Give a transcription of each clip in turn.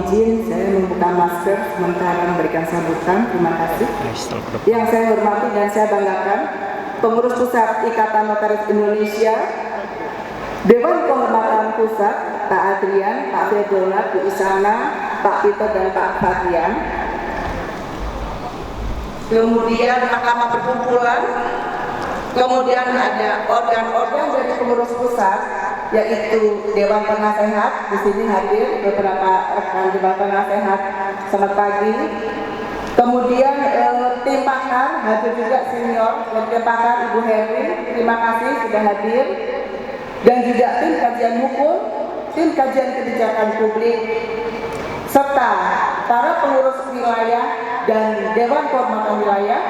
izin saya membuka masker sementara memberikan sambutan. Terima kasih. Yang saya hormati dan saya banggakan, Pengurus Pusat Ikatan Notaris Indonesia, Dewan Kehormatan Pusat, Pak Adrian, Pak Ferdonat, Bu Isana, Pak Peter dan Pak Fadrian. Kemudian Mahkamah Perkumpulan, kemudian ada organ-organ dari pengurus pusat, yaitu Dewan Penasehat. Di sini hadir beberapa rekan Dewan Penasehat. Selamat pagi. Kemudian tim pakar hadir juga senior dan tim pakar Ibu Herwin. Terima kasih sudah hadir. Dan juga tim kajian hukum, tim kajian kebijakan publik, serta para pengurus wilayah dan Dewan Kehormatan Wilayah,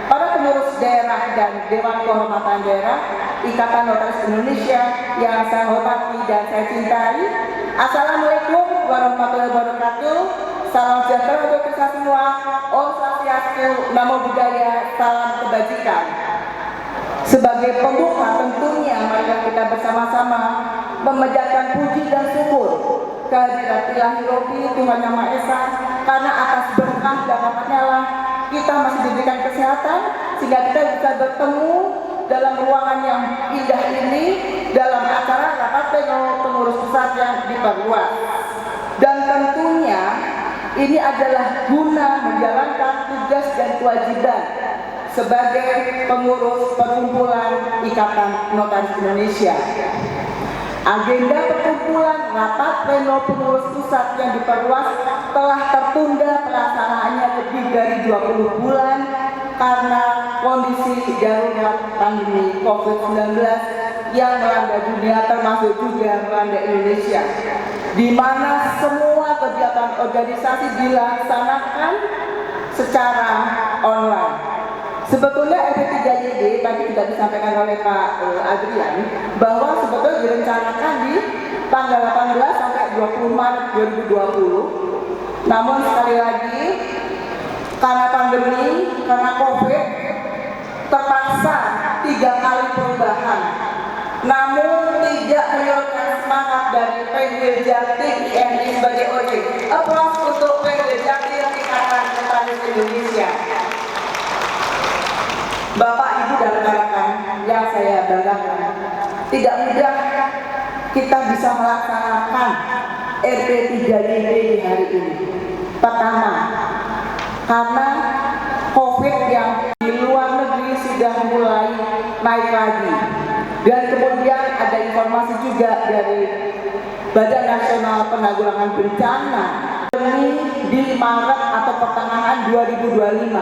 para pengurus daerah dan Dewan Kehormatan Daerah, Ikatan Notaris Indonesia yang saya hormati dan saya cintai. Assalamualaikum warahmatullahi wabarakatuh. Salam sejahtera untuk kita semua. Om Swastiastu, Namo Buddhaya, salam kebajikan. Sebagai pembuka tentunya mari kita bersama-sama memanjatkan puji dan syukur kehadirat Ilahi Robbi Tuhan Yang Maha Esa, karena atas berkah dan rahmat-Nya lah kita masih diberikan kesehatan sehingga kita bisa bertemu dalam ruangan yang indah ini dalam acara rapat pleno pengurus pusat yang diperluas. Dan tentunya ini adalah guna menjalankan tugas dan kewajiban sebagai pengurus perkumpulan Ikatan Notaris Indonesia. Agenda perkumpulan rapat pleno pengurus pusat yang diperluas telah tertunda pelaksanaannya lebih dari 20 bulan karena kondisi darurat pandemi COVID-19 yang melanda dunia, termasuk juga melanda Indonesia, di mana semua kegiatan organisasi dilaksanakan secara online. Sebetulnya RP3YD tadi sudah disampaikan oleh Pak Adrian bahwa sebetulnya direncanakan di tanggal 18 sampai 20 Maret 2020. Namun sekali lagi karena pandemi, karena COVID, terpaksa 3 kali perubahan. Namun tidak menyurutkan semangat dari PW Jatim IMI sebagai OJ. Aplaus untuk PW Jatim Ikatan Notaris Indonesia. Bapak, Ibu dan rekan-rekan yang saya banggakan, tidak mudah kita bisa melaksanakan RP3YD di hari ini. Pertama, karena COVID yang di luar negeri sudah mulai naik lagi. Dan kemudian ada informasi juga dari Badan Nasional Penanggulangan Bencana di Maret atau pertengahan 2025.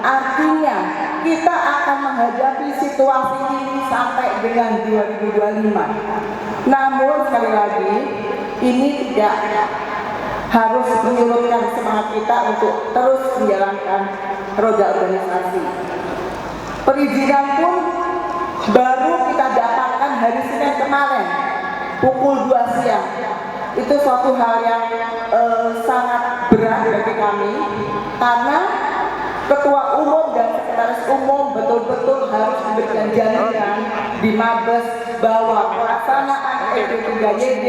Artinya kita akan menghadapi situasi ini sampai dengan 2025. Namun sekali lagi ini tidak harus menyurutkan semangat kita untuk terus menjalankan roda organisasi. Perizinan pun baru kita dapatkan hari Senin kemarin pukul 2 siang. Itu suatu hal yang sangat berat bagi kami karena Ketua Umum dan Sekretaris Umum betul-betul harus memberikan jaminan di Mabes bahwa pelaksanaan RP3YD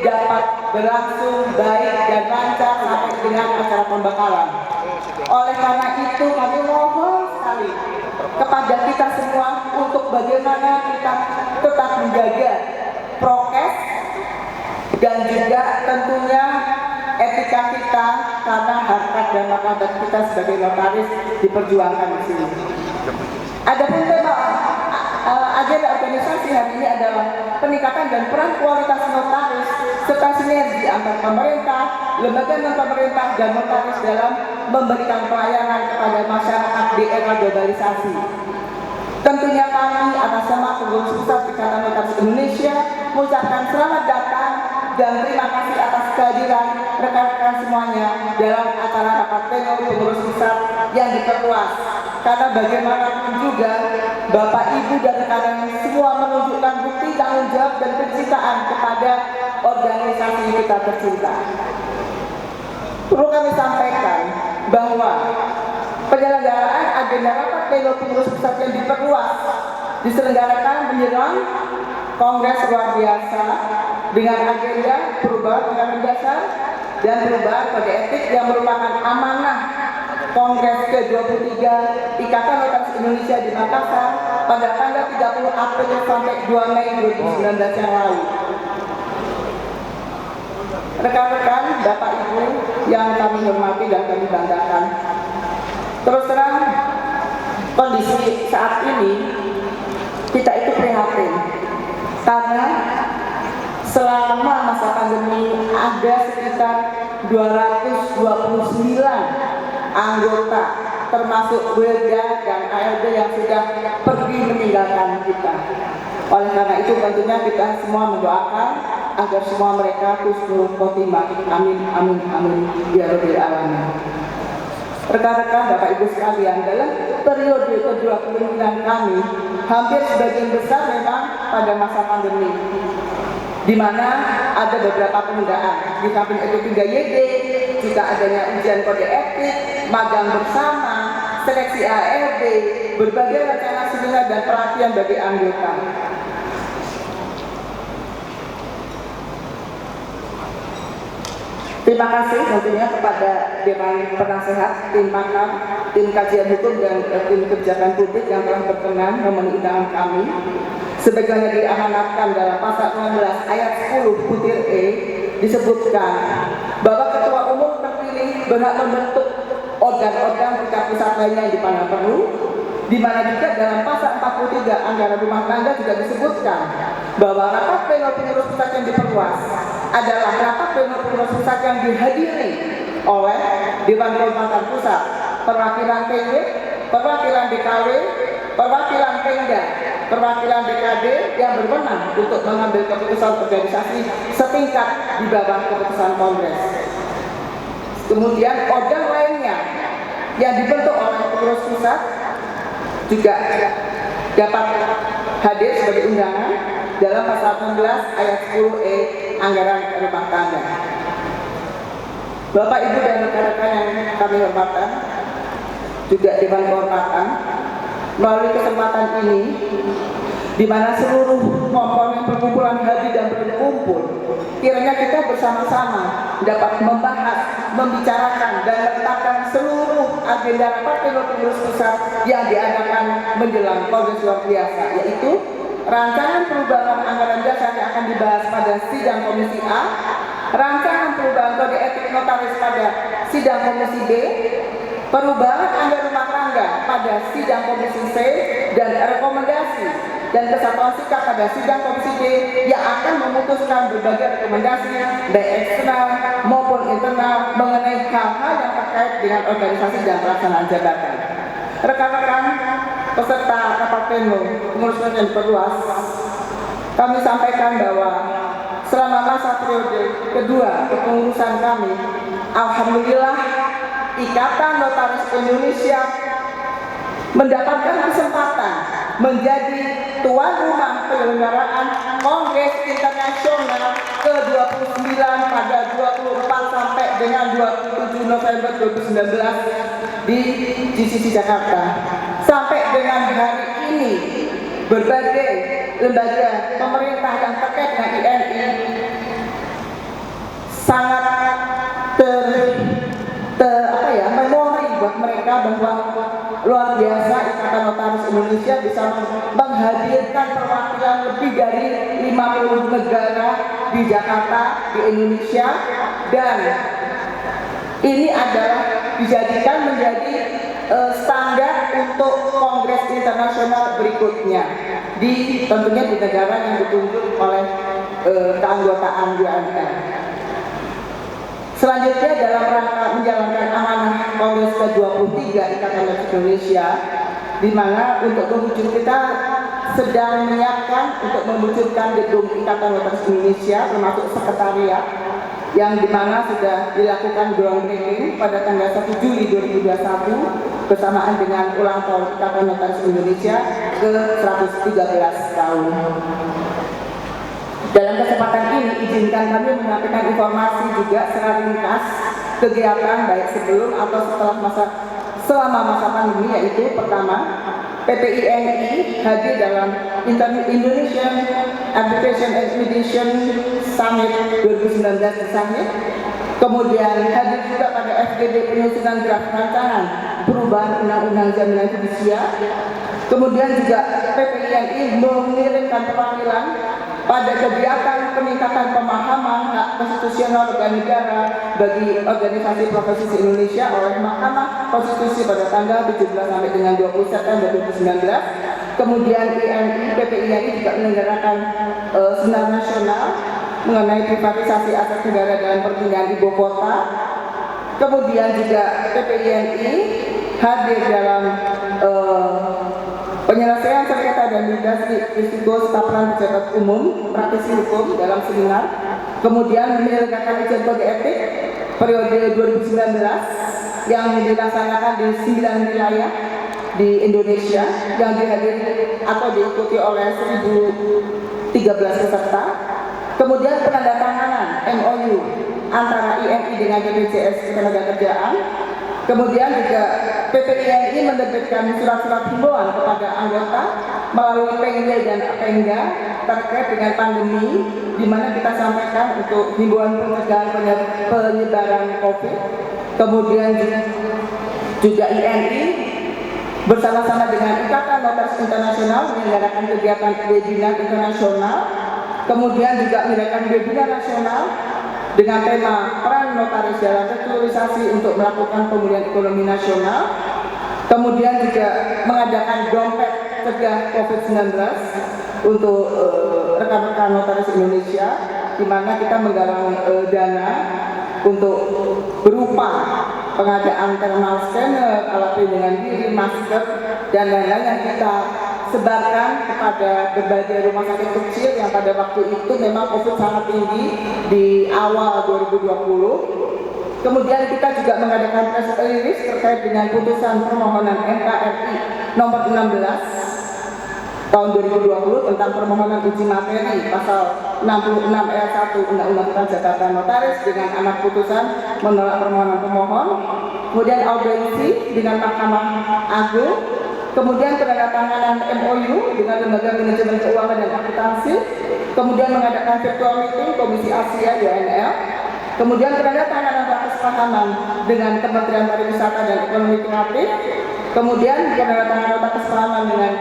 dapat berlangsung baik dan lancar sampai dengan acara pembekalan. Oleh karena itu kami mohon sekali kepada kita semua untuk bagaimana kita tetap menjaga prokes dan juga tentunya etika kita, karena harkat dan martabat kita sebagai notaris diperjuangkan di sini. Adapun tema agenda organisasi hari ini adalah peningkatan dan peran kualitas notaris serta sinergi antar pemerintah, lembaga non-pemerintah dan notaris dalam memberikan pelayanan kepada masyarakat di era globalisasi. Tentunya kami atas nama Pengurus Pusat Ikatan Notaris Indonesia mengucapkan selamat datang dan terima kasih atas kehadiran rekan-rekan semuanya dalam acara rapat pleno pengurus pusat yang diperluas. Karena bagaimanapun juga Bapak, Ibu dan rekan-rekan semua menunjukkan bukti tanggung jawab dan kecintaan kepada organisasi kita tercinta. Perlu kami sampaikan bahwa penyelenggaraan agenda rapat pleno pengurus pusat yang diperluas diselenggarakan menjelang Kongres luar biasa dengan agenda perubahan undang-undang dasar dan perubahan kode etik yang merupakan amanah Kongres ke-23 Ikatan Notaris Indonesia di Makassar pada tanggal 30 April sampai 2 Mei 2019 yang lalu. Rekan-rekan, Bapak Ibu yang kami hormati dan kami banggakan, terus terang kondisi saat ini kita itu prihatin karena selama masa pandemi ada sekitar 229 anggota termasuk WLDA dan ALD yang sudah pergi meninggalkan kita. Oleh karena itu tentunya kita semua mendoakan agar semua mereka husnul khotimah. Amin amin amin ya rabbal alamin. Rekan-rekan, Bapak Ibu sekalian, dalam periode kedua kepemimpinan kami hampir sebagian besar memang pada masa pandemi, di mana ada beberapa penundaan. Di samping itu 3YD, juga adanya ujian kode etik, magang bersama, seleksi ARD, berbagai rencana seminar dan pelatihan bagi anggota. Terima kasih tentunya kepada Dewan Penasehat, tim pakar, tim kajian hukum dan tim kebijakan publik yang telah berkenan memenuhi undangan kami. Sebagaimana diamanatkan dalam pasal 16 ayat 10 butir E disebutkan bahwa ketua umum terpilih berhak membentuk organ-organ tingkat pusat lainnya yang dipandang perlu, di mana juga dalam pasal 43 anggaran rumah tangga juga disebutkan bahwa rapat pleno pengurus pusat yang diperluas adalah rapat pleno pengurus pusat yang dihadiri oleh Dewan Kehormatan Pusat, perwakilan PW, perwakilan DKW, perwakilan Pemda, perwakilan DKD yang berwenang untuk mengambil keputusan organisasi setingkat di bawah keputusan Kongres. Kemudian organ lainnya yang dibentuk oleh pengurus pusat juga dapat hadir sebagai undangan dalam pasal 16 ayat 10E anggaran rumah tangga. Bapak Ibu dan rekan-rekan yang kami hormati, juga Dewan Kehormatan, melalui kesempatan ini di mana seluruh komponen perkumpulan hadir dan berkumpul, kiranya kita bersama-sama dapat membahas, membicarakan dan meletakkan seluruh agenda rapat pleno pengurus pusat yang diadakan menjelang Kongres luar biasa, yaitu rancangan perubahan anggaran dasar yang akan dibahas pada sidang Komisi A, rancangan perubahan kode etik notaris pada sidang Komisi B, perubahan anggaran rumah tangga pada sidang Komisi C, dan rekomendasi dan kesatuan sikap pada sidang Komisi D yang akan memutuskan berbagai rekomendasi baik eksternal maupun internal mengenai hal-hal yang terkait dengan organisasi dan pelaksanaan jabatan. Rekan-rekan peserta rapat pleno pengurus yang diperluas, kami sampaikan bahwa selama masa periode kedua kepengurusan kami, alhamdulillah Ikatan Notaris Indonesia mendapatkan kesempatan menjadi tuan rumah penyelenggaraan Kongres Internasional ke-29 pada 24 sampai dengan 27 November 2019 di GCC Jakarta. Sampai dengan hari ini berbagai lembaga pemerintah yang terkait dengan INI sangat memori buat mereka bahwa luar biasa Ikatan Notaris Indonesia bisa menghadirkan perwakilan lebih dari 50 negara di Jakarta, di Indonesia, dan ini adalah dijadikan menjadi standar untuk Kongres Internasional berikutnya tentunya di negara yang ditunjuk oleh keanggotaan UNR. Selanjutnya dalam rangka menjalankan amanah Kongres ke-23 Ikatan Notaris Indonesia, di mana untuk mewujud kita sedang menyiapkan untuk mewujudkan gedung Ikatan Notaris Indonesia termasuk sekretariat yang dimana sudah dilakukan groundbreaking pada tanggal 1 Juli 2021 bersamaan dengan ulang tahun Ikatan Notaris Indonesia ke-113 tahun. Dalam kesempatan ini izinkan kami menyampaikan informasi juga secara ringkas kegiatan baik sebelum atau selama masa pandemi, yaitu pertama PPINI hadir dalam Indonesian Arbitration and Mediation Summit 2019 di Summit Kemudian hadir juga pada FGD penyusunan draft rancangan perubahan Undang-Undang Jaminan Fidusia. Kemudian juga PPINI mengirimkan perwakilan pada kegiatan peningkatan pemahaman hak konstitusional warga negara bagi organisasi profesi Indonesia oleh Mahkamah Konstitusi pada tanggal 17 sampai dengan 20 September 2019. Kemudian PPINI juga menyelenggarakan seminar nasional mengenai privatisasi aset negara dalam perpindahan ibu kota. Kemudian juga PPINI hadir dalam penyelesaian sengketa dan mitigasi risiko stafran pejabat umum praktisi hukum dalam seminar. Kemudian menyelenggarakan ujian kode etik periode 2019 yang dilaksanakan di 9 wilayah di Indonesia yang dihadiri atau diikuti oleh 1.013 peserta. Kemudian penandatanganan MOU antara IMI dengan BPJS Ketenagakerjaan. Kemudian juga PPINI menerbitkan surat-surat himbauan kepada anggota melalui Pengda dan Pengda terkait dengan pandemi, di mana kita sampaikan untuk himbauan pencegahan penyebaran COVID. Kemudian juga INI bersama-sama dengan Ikatan Notaris Internasional menyelenggarakan kegiatan webinar internasional. Kemudian juga menyelenggarakan webinar nasional dengan tema peran notaris dalam restrukturisasi untuk melakukan pemulihan ekonomi nasional. Kemudian juga mengadakan dompet cegah COVID-19 untuk rekan-rekan notaris Indonesia, di mana kita menggalang dana untuk berupa pengadaan thermal scanner, alat pelindungan diri, masker, dan lain-lain yang kita sebarkan kepada berbagai rumah sakit kecil yang pada waktu itu memang COVID sangat tinggi di awal 2020. Kemudian kita juga mengadakan press release terkait dengan putusan permohonan MKRI nomor 16 tahun 2020 tentang permohonan uji materi pasal 66 ayat 1 Undang-Undang tentang Jabatan Notaris dengan amat putusan menolak permohonan pemohon. Kemudian audiensi dengan Mahkamah Agung. Kemudian penandatanganan MOU dengan Lembaga Manajemen Keuangan dan Akuntansi. Kemudian mengadakan virtual meeting Komisi Asia (YNL). Kemudian penandatanganan nota kesepahaman dengan Kementerian Pariwisata dan Ekonomi Kreatif. Kemudian penandatanganan nota kesepahaman dengan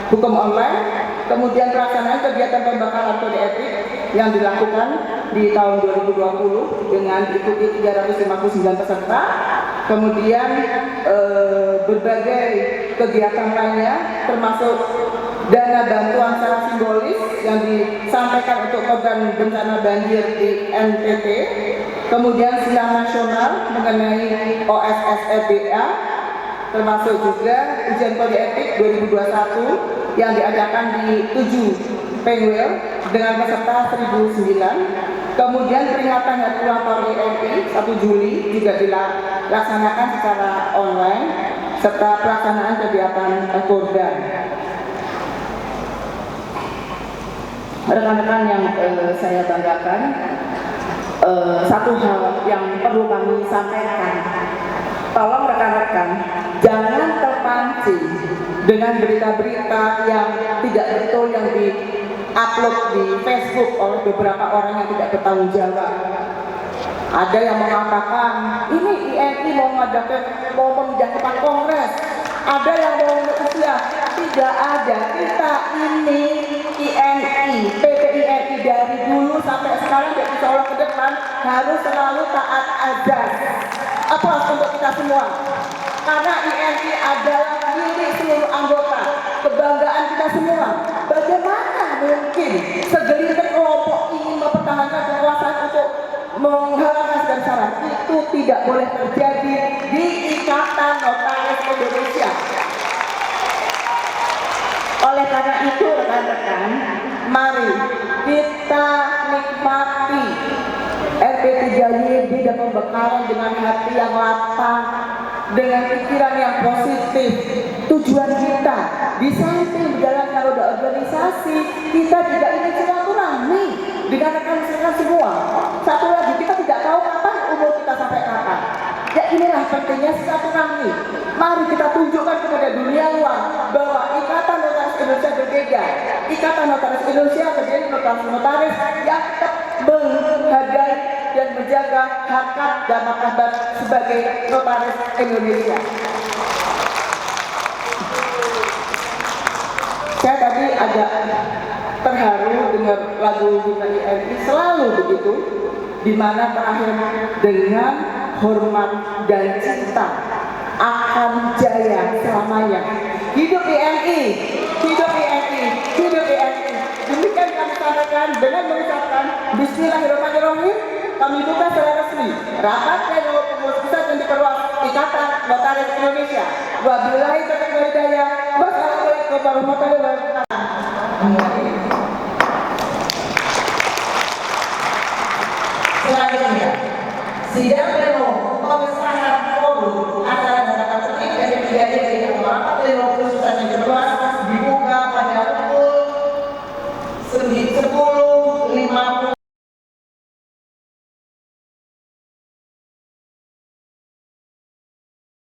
Hukum Online. Kemudian pelaksanaan kegiatan pembekalan kode etik yang dilakukan di tahun 2020 dengan diikuti 359 peserta. Kemudian berbagai kegiatan lainnya termasuk dana bantuan secara simbolis yang disampaikan untuk korban bencana banjir di NTT. Kemudian sidang nasional mengenai OSSEBA, termasuk juga ujian kode etik 2021 yang diadakan di 7 Pengwil dengan peserta 1.009. Kemudian peringatan Hari Ulang Tahun IMI 1 Juli juga dilaksanakan secara online serta pelaksanaan kegiatan kurban. Rekan-rekan yang saya banggakan, satu hal yang perlu kami sampaikan, tolong rekan-rekan jangan terpancing dengan berita-berita yang tidak betul yang di-upload di Facebook oleh beberapa orang yang tidak bertanggung jawab. Ada yang mengatakan ini IMI mau memindahkan kongres, ada yang mau usia. Tidak ada. Kita ini IMI, PPINI dari dulu sampai sekarang dan insya Allah ke depan harus selalu taat azas. Aplaus untuk kita semua. Karena IMI adalah milik seluruh anggota, kebanggaan kita semua. Bagaimana mungkin segelintir kelompok ingin mempertahankan kekuasaan untuk menghalalkan segala syarat? Itu tidak boleh terjadi di Ikatan Notaris Indonesia. Oleh karena itu rekan-rekan, mari kita nikmati RP3YB dan pembekalan dengan hati yang lapang, dengan pikiran yang positif. Tujuan kita di samping menjalankan roda organisasi, kita juga ingin silaturahmi dengan rekan-rekan semua. Satu lagi, kita tidak tahu kapan umur kita sampai kapan. Ya inilah pentingnya silaturahmi. Mari kita tunjukkan kepada dunia luar bahwa Ikatan Notaris Indonesia berbeda. Ikatan Notaris Indonesia terdiri notaris yang tetap menghargai dan menjaga harkat dan martabat sebagai notaris Indonesia. Saya tadi agak terharu dengar lagu Himne RI, selalu begitu, di mana terakhir dengan hormat dan cinta akan jaya selamanya. Hidup INI, hidup INI, hidup INI. Demikian kami sampaikan dengan mengucapkan Bismillahirrahmanirrahim. Kami buka secara resmi rapat pleno pengurus pusat dan diperluas Ikatan Notaris Indonesia. Wabillahi taufiq wal hidayah. Wassalamualaikum warahmatullahi wabarakatuh. Selanjutnya, sidang